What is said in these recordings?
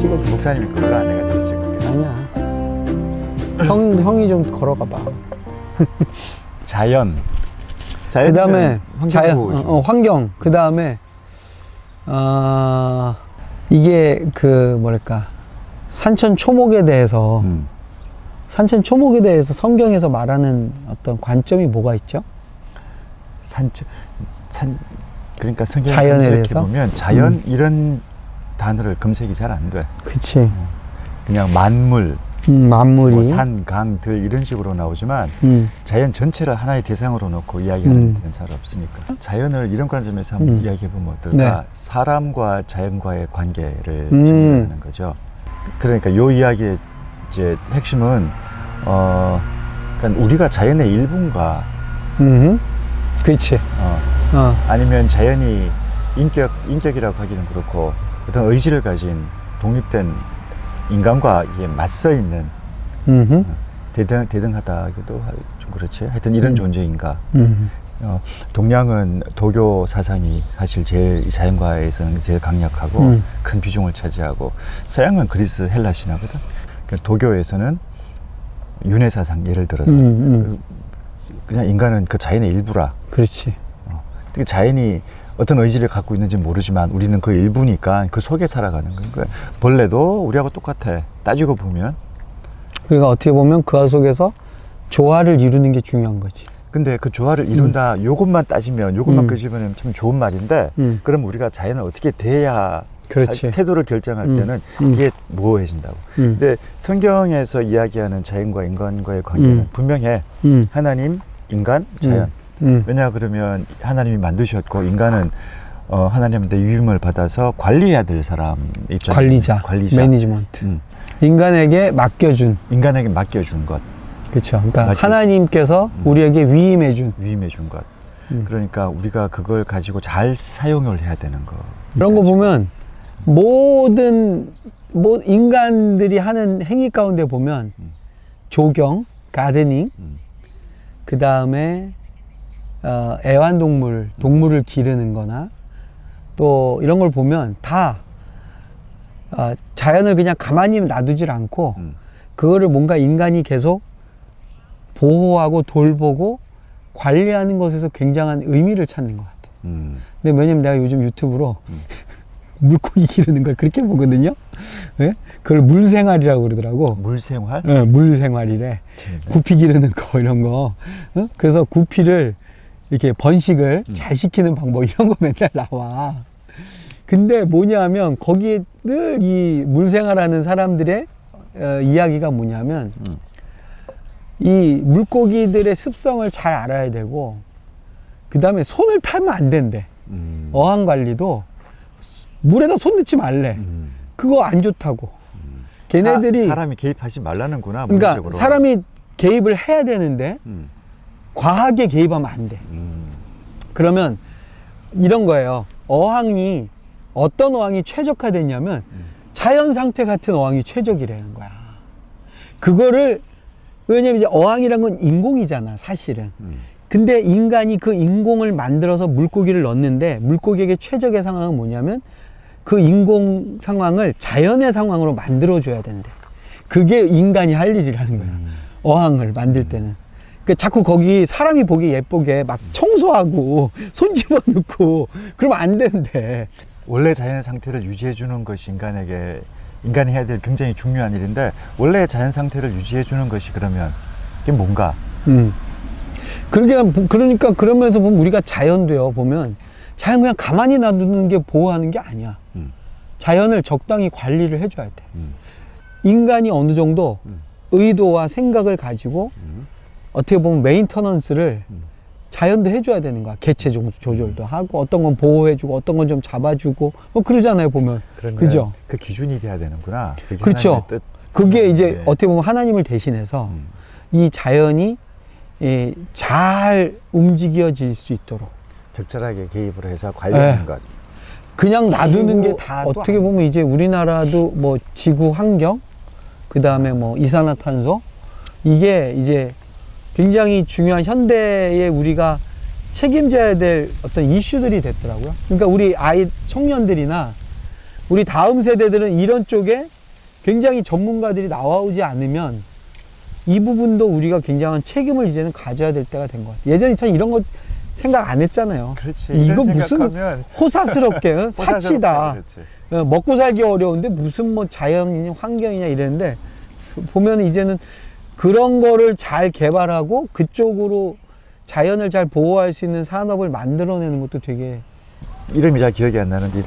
찍어줘. 목사님이 그걸로 안 내가 됐을 거야. 아니야. 형이 좀 걸어가봐. 자연. 그 다음에 환경보호죠. 환경. 그 다음에 이게 그 뭐랄까 산천 초목에 대해서 산천 초목에 대해서 성경에서 말하는 어떤 관점이 뭐가 있죠? 그러니까 성경 자연에 검색해 대해서? 보면 자연 이런 단어를 검색이 잘 안 돼. 그치. 그냥 만물, 만물이. 뭐 산, 강, 들 이런 식으로 나오지만 자연 전체를 하나의 대상으로 놓고 이야기하는 데는 잘 없으니까 자연을 이런 관점에서 한번 이야기해 보면 어떨까? 네. 사람과 자연과의 관계를 증명하는 거죠. 그러니까 요 이야기의 이제 핵심은 그러니까 우리가 자연의 일부인가, 그렇지. 아니면 자연이 인격이라고 하기는 그렇고 어떤 의지를 가진 독립된 인간과 이게 맞서 있는 대등하다기도 좀 그렇지. 하여튼 이런 존재인가. 동양은 도교 사상이 사실 제일 자연과에서는 제일 강력하고 큰 비중을 차지하고, 서양은 그리스 헬라 신화거든. 그러니까 도교에서는 윤회 사상 예를 들어서 그냥 인간은 그 자연의 일부라. 그렇지. 자연이 어떤 의지를 갖고 있는지 모르지만 우리는 그 일부니까 그 속에 살아가는 거예요. 벌레도 우리하고 똑같아. 따지고 보면. 그러니까 어떻게 보면 그 속에서 조화를 이루는 게 중요한 거지. 근데 그 조화를 이룬다, 요것만 따지면, 요것만 끄집어내면 참 좋은 말인데, 그럼 우리가 자연을 어떻게 대해야, 그렇지. 태도를 결정할 때는 이게 모호해진다고. 근데 성경에서 이야기하는 자연과 인간과의 관계는 분명해. 하나님, 인간, 자연. 왜냐 그러면 하나님이 만드셨고, 인간은 하나님한테 위임을 받아서 관리해야 될 사람 입장. 관리자. 매니지먼트. 인간에게 맡겨준 것. 그렇죠. 그러니까 하나님께서 우리에게 위임해 준 것. 그러니까 우리가 그걸 가지고 잘 사용을 해야 되는 거. 그런 거 보면 모든 인간들이 하는 행위 가운데 보면 조경, 가드닝, 그 다음에 애완동물, 동물을 기르는 거나 또 이런 걸 보면 다 자연을 그냥 가만히 놔두질 않고 그거를 뭔가 인간이 계속 보호하고 돌보고 관리하는 것에서 굉장한 의미를 찾는 것 같아요. 근데 왜냐면 내가 요즘 유튜브로 물고기 기르는 걸 그렇게 보거든요. 네? 그걸 물생활이라고 그러더라고. 물생활? 네, 물생활이래. 구피 기르는 거 이런 거. 그래서 구피를 이렇게 번식을 잘 시키는 방법 이런 거 맨날 나와. 근데 뭐냐면 거기에 늘 이 물생활하는 사람들의 이야기가 뭐냐면 이 물고기들의 습성을 잘 알아야 되고, 그 다음에 손을 타면 안 된대. 어항 관리도 물에다 손 넣지 말래. 그거 안 좋다고. 걔네들이 사람이 개입하지 말라는구나. 그러니까 물리적으로. 사람이 개입을 해야 되는데 과하게 개입하면 안 돼. 그러면 이런 거예요. 어항이 어떤 어항이 최적화됐냐면 자연 상태 같은 어항이 최적이라는 거야. 그거를 왜냐면 이제 어항이란 건 인공이잖아, 사실은. 근데 인간이 그 인공을 만들어서 물고기를 넣는데 물고기에게 최적의 상황은 뭐냐면 그 인공 상황을 자연의 상황으로 만들어줘야 된대. 그게 인간이 할 일이라는 거야. 어항을 만들 때는. 그 자꾸 거기 사람이 보기 예쁘게 막 청소하고 손 집어넣고 그러면 안 된대. 원래 자연의 상태를 유지해주는 것이 인간이 해야 될 굉장히 중요한 일인데, 원래 자연 상태를 유지해주는 것이 그러면 이게 뭔가? 그러니까 그러면서 보면 우리가 자연도요, 보면 자연 그냥 가만히 놔두는 게 보호하는 게 아니야. 자연을 적당히 관리를 해줘야 돼. 인간이 어느 정도 의도와 생각을 가지고 어떻게 보면 메인터넌스를 자연도 해줘야 되는 거야. 개체 조절도 하고, 어떤 건 보호해주고, 어떤 건 좀 잡아주고, 뭐 그러잖아요, 보면. 그죠? 그 기준이 돼야 되는구나. 그렇죠. 그게 이제 어떻게 보면 하나님을 대신해서 이 자연이 잘 움직여질 수 있도록 적절하게 개입을 해서 관리하는 것. 그냥 놔두는 게 다 어떻게 보면 이제 우리나라도 뭐 지구 환경, 그 다음에 뭐 이산화탄소, 이게 이제 굉장히 중요한 현대에 우리가 책임져야 될 어떤 이슈들이 됐더라고요. 그러니까 우리 청년들이나 우리 다음 세대들은 이런 쪽에 굉장히 전문가들이 나오지 않으면 이 부분도 우리가 굉장한 책임을 이제는 가져야 될 때가 된 것 같아요. 예전에 참 이런 거 생각 안 했잖아요. 그렇지. 이거 무슨 생각하면 호사스럽게 사치다. 그렇지. 먹고 살기 어려운데 무슨 뭐 자연이냐 환경이냐 이랬는데 보면 이제는 그런 거를 잘 개발하고 그쪽으로 자연을 잘 보호할 수 있는 산업을 만들어내는 것도 되게 이름이 잘 기억이 안 나는데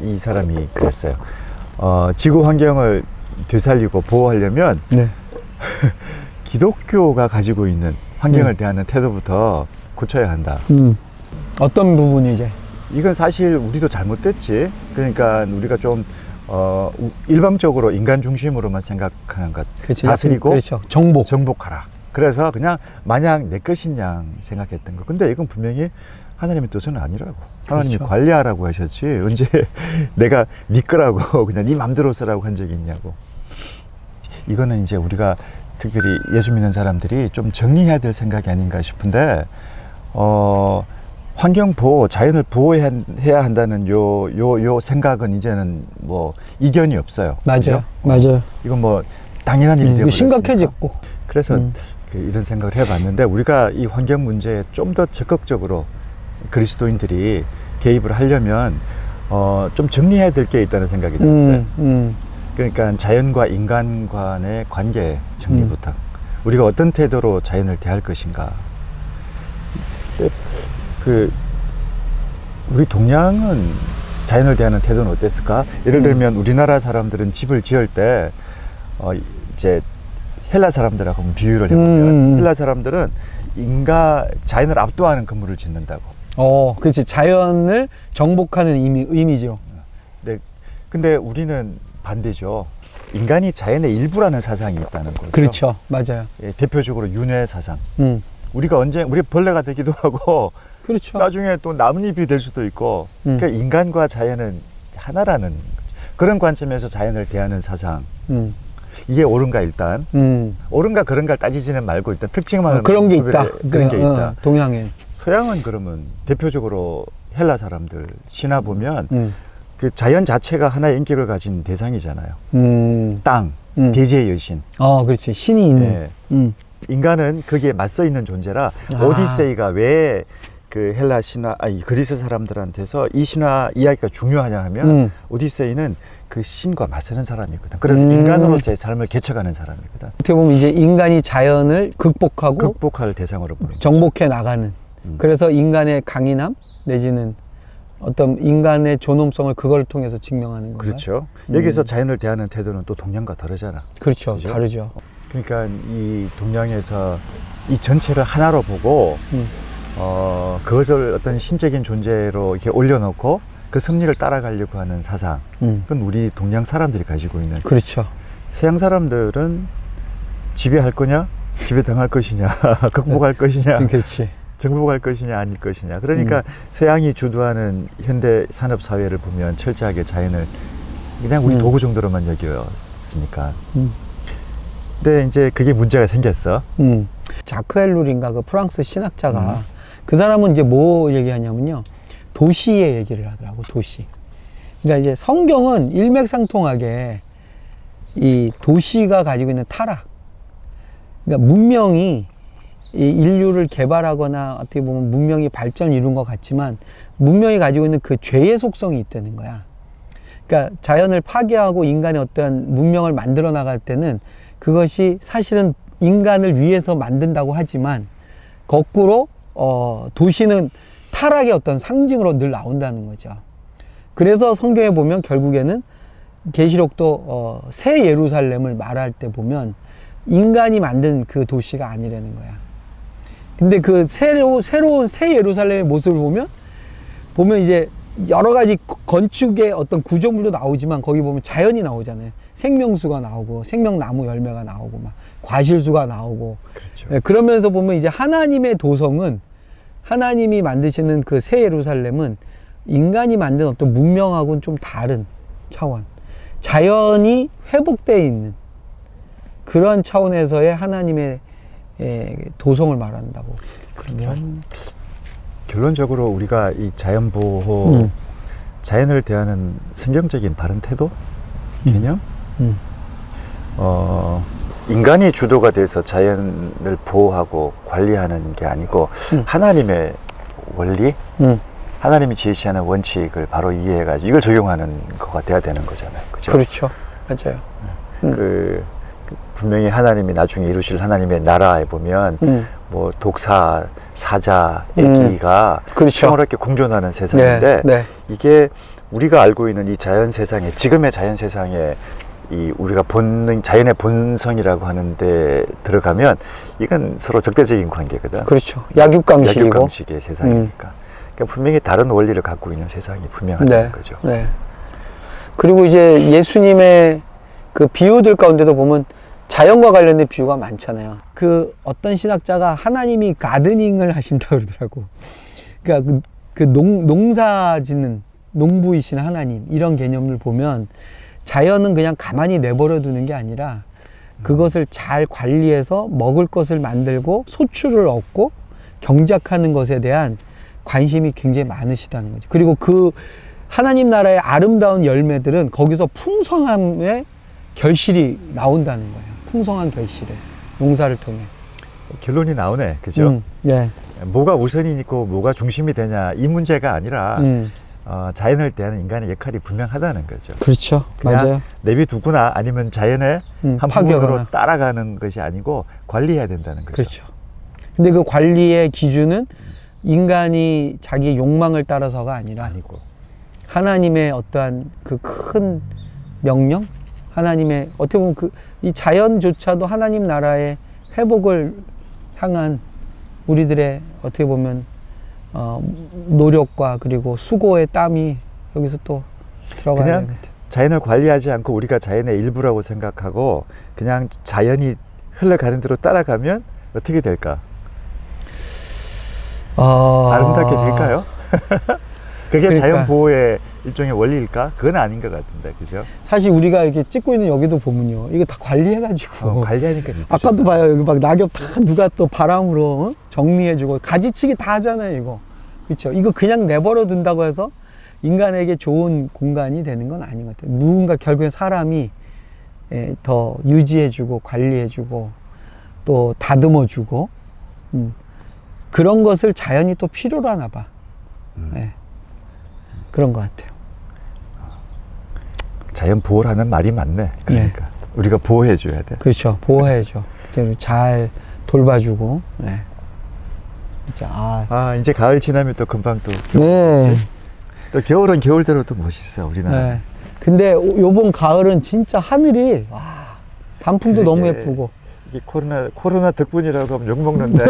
이 사람이 그랬어요. 지구 환경을 되살리고 보호하려면 네. 기독교가 가지고 있는 환경을 대하는 태도부터 고쳐야 한다. 어떤 부분이 이제 이건 사실 우리도 잘못됐지. 그러니까 우리가 좀 일방적으로 인간 중심으로만 생각하는 것, 그렇지. 다스리고 그렇죠. 정복하라. 그래서 그냥 마냥 내 것인 양 생각했던 거. 근데 이건 분명히 하나님의 뜻은 아니라고. 하나님이 그렇죠. 관리하라고 하셨지. 언제 내가 네 거라고 그냥 네 맘대로 쓰라고 한 적이 있냐고. 이거는 이제 우리가 특별히 예수 믿는 사람들이 좀 정리해야 될 생각이 아닌가 싶은데, 환경 보호, 자연을 보호해야 한다는 요 생각은 이제는 뭐 이견이 없어요. 맞아요. 그죠? 맞아요. 이건 뭐 당연한 일이 되고 심각해졌고. 그래서 이런 생각을 해봤는데, 우리가 이 환경 문제에 좀 더 적극적으로 그리스도인들이 개입을 하려면 좀 정리해야 될 게 있다는 생각이 들었어요. 그러니까 자연과 인간 간의 관계 정리부터. 우리가 어떤 태도로 자연을 대할 것인가. 우리 동양은 자연을 대하는 태도는 어땠을까? 예를 들면 우리나라 사람들은 집을 지을 때 이제 헬라 사람들하고 비유를 해보면 헬라 사람들은 자연을 압도하는 건물을 짓는다고. 그렇지. 자연을 정복하는 의미죠. 네. 근데 우리는 반대죠. 인간이 자연의 일부라는 사상이 있다는 거죠. 그렇죠. 맞아요. 예, 대표적으로 윤회 사상. 우리가 우리 벌레가 되기도 하고, 그렇죠. 나중에 또 나뭇잎이 될 수도 있고, 그러니까 인간과 자연은 하나라는 그런 관점에서 자연을 대하는 사상. 이게 옳은가 일단. 옳은가 그런가 따지지는 말고 일단 특징만 그런 게 있다. 그런 게 있다. 동양에. 서양은 그러면 대표적으로 헬라 사람들 신화 보면 그 자연 자체가 하나의 인격을 가진 대상이잖아요. 땅, 대지의 여신. 그렇지. 신이 있는. 네. 인간은 거기에 맞서 있는 존재라 오디세이가 왜 그 헬라 신화, 그리스 사람들한테서 이 신화 이야기가 중요하냐 하면 오디세이는 그 신과 맞서는 사람이거든. 그래서 인간으로서의 삶을 개척하는 사람이거든. 어떻게 보면 이제 인간이 자연을 극복할 대상으로 보는 정복해 나가는. 그래서 인간의 강인함 내지는 어떤 인간의 존엄성을 그걸 통해서 증명하는 거예요. 그렇죠. 여기서 자연을 대하는 태도는 또 동양과 다르잖아. 그렇죠. 그죠? 다르죠. 그러니까 이 동양에서 이 전체를 하나로 보고 그것을 어떤 신적인 존재로 이렇게 올려놓고 그 섭리를 따라가려고 하는 사상. 그건 우리 동양 사람들이 가지고 있는. 그렇죠. 서양 사람들은 지배할 거냐, 지배당할 것이냐, 극복할 것이냐, 그렇지. 정복할 것이냐, 아닐 것이냐. 그러니까 서양이 주도하는 현대 산업 사회를 보면 철저하게 자연을 그냥 우리 도구 정도로만 여겼으니까. 근데 이제 그게 문제가 생겼어. 자크 헬룰인가 그 프랑스 신학자가 그 사람은 이제 뭐 얘기하냐면요. 도시의 얘기를 하더라고. 도시. 그러니까 이제 성경은 일맥상통하게 이 도시가 가지고 있는 타락. 그러니까 문명이 이 인류를 개발하거나 어떻게 보면 문명이 발전을 이룬 것 같지만 문명이 가지고 있는 그 죄의 속성이 있다는 거야. 그러니까 자연을 파괴하고 인간의 어떤 문명을 만들어 나갈 때는 그것이 사실은 인간을 위해서 만든다고 하지만 거꾸로 도시는 타락의 어떤 상징으로 늘 나온다는 거죠. 그래서 성경에 보면 결국에는 계시록도 새 예루살렘을 말할 때 보면 인간이 만든 그 도시가 아니라는 거야. 근데 그 새로운 새 예루살렘의 모습을 보면 이제 여러 가지 건축의 어떤 구조물도 나오지만 거기 보면 자연이 나오잖아요. 생명수가 나오고 생명나무 열매가 나오고 막 과실수가 나오고. 그렇죠. 네, 그러면서 보면 이제 하나님의 도성은 하나님이 만드시는 그 새 예루살렘은 인간이 만든 어떤 문명하고는 좀 다른 차원. 자연이 회복되어 있는 그런 차원에서의 하나님의 도성을 말한다고. 그러면 결론적으로 우리가 이 자연 보호 자연을 대하는 성경적인 바른 태도, 개념. 인간이 주도가 돼서 자연을 보호하고 관리하는 게 아니고 하나님의 원리, 하나님이 제시하는 원칙을 바로 이해해가지고 이걸 적용하는 거가 돼야 되는 거잖아요. 그죠? 그렇죠. 맞아요. 그 분명히 하나님이 나중에 이루실 하나님의 나라에 보면 뭐 독사, 사자, 애기가 그렇죠. 평화롭게 공존하는 세상인데 네. 이게 우리가 알고 있는 이 자연 세상에, 지금의 자연 세상에 이 우리가 본능, 자연의 본성이라고 하는데 들어가면 이건 서로 적대적인 관계거든. 그렇죠. 약육강식이고. 약육강식의 세상이니까. 그러니까 분명히 다른 원리를 갖고 있는 세상이 분명하다는 네. 거죠. 네. 그리고 이제 예수님의 그 비유들 가운데도 보면 자연과 관련된 비유가 많잖아요. 그 어떤 신학자가 하나님이 가드닝을 하신다 그러더라고. 그러니까 그 농사 짓는 농부이신 하나님, 이런 개념을 보면 자연은 그냥 가만히 내버려 두는 게 아니라 그것을 잘 관리해서 먹을 것을 만들고 소출을 얻고 경작하는 것에 대한 관심이 굉장히 많으시다는 거죠. 그리고 그 하나님 나라의 아름다운 열매들은 거기서 풍성함의 결실이 나온다는 거예요. 풍성한 결실을 농사를 통해. 결론이 나오네, 그죠? 예. 뭐가 우선이고 뭐가 중심이 되냐 이 문제가 아니라 자연을 대하는 인간의 역할이 분명하다는 거죠. 그렇죠. 그냥 맞아요. 내비두거나 아니면 자연의 한 파괴하거나. 부분으로 따라가는 것이 아니고 관리해야 된다는 거죠. 그렇죠. 근데 그 관리의 기준은 인간이 자기 욕망을 따라서가 아니라 아니고 하나님의 어떠한 그 큰 명령, 하나님의 어떻게 보면 이 자연조차도 하나님 나라의 회복을 향한 우리들의 어떻게 보면 노력과 그리고 수고의 땀이 여기서 또 들어가야 그냥 되는 것 같아요. 자연을 관리하지 않고 우리가 자연의 일부라고 생각하고 그냥 자연이 흘러가는 대로 따라가면 어떻게 될까? 아름답게 될까요? 그게 그러니까. 자연 보호의 일종의 원리일까? 그건 아닌 것 같은데, 그죠? 사실 우리가 이렇게 찍고 있는 여기도 보면요, 이거 다 관리해가지고 관리하니까 아까도 봐요, 여기 막 낙엽 다 누가 또 바람으로 정리해주고 가지치기 다 하잖아요, 이거. 그렇죠? 이거 그냥 내버려 둔다고 해서 인간에게 좋은 공간이 되는 건 아닌 것 같아요. 누군가 결국엔 사람이 더 유지해주고 관리해주고 또 다듬어주고 그런 것을 자연이 또 필요로 하나 봐. 네. 그런 것 같아요. 자연 보호라는 말이 맞네. 그러니까 우리가 보호해줘야 돼. 그렇죠. 보호해줘. 잘 돌봐주고. 네. 진짜 이제 가을 지나면 또 금방 또 네. 또 겨울은 겨울대로 또 멋있어 우리나라. 네. 근데 요번 가을은 진짜 하늘이 단풍도 너무 예쁘고. 이게 코로나 덕분이라고 하면 욕먹는데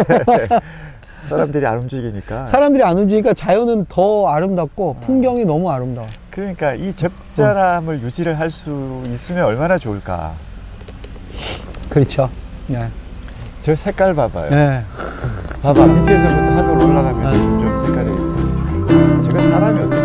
사람들이 안 움직이니까. 사람들이 안 움직이니까 자연은 더 아름답고 풍경이 너무 아름다워. 그러니까 이 적절함을 유지를 할 수 있으면 얼마나 좋을까. 그렇죠. 네. 저 색깔 봐봐요. 네. 봐봐 밑에서부터 하늘 올라가면 좀 색깔이. 저거 사람이 어떻게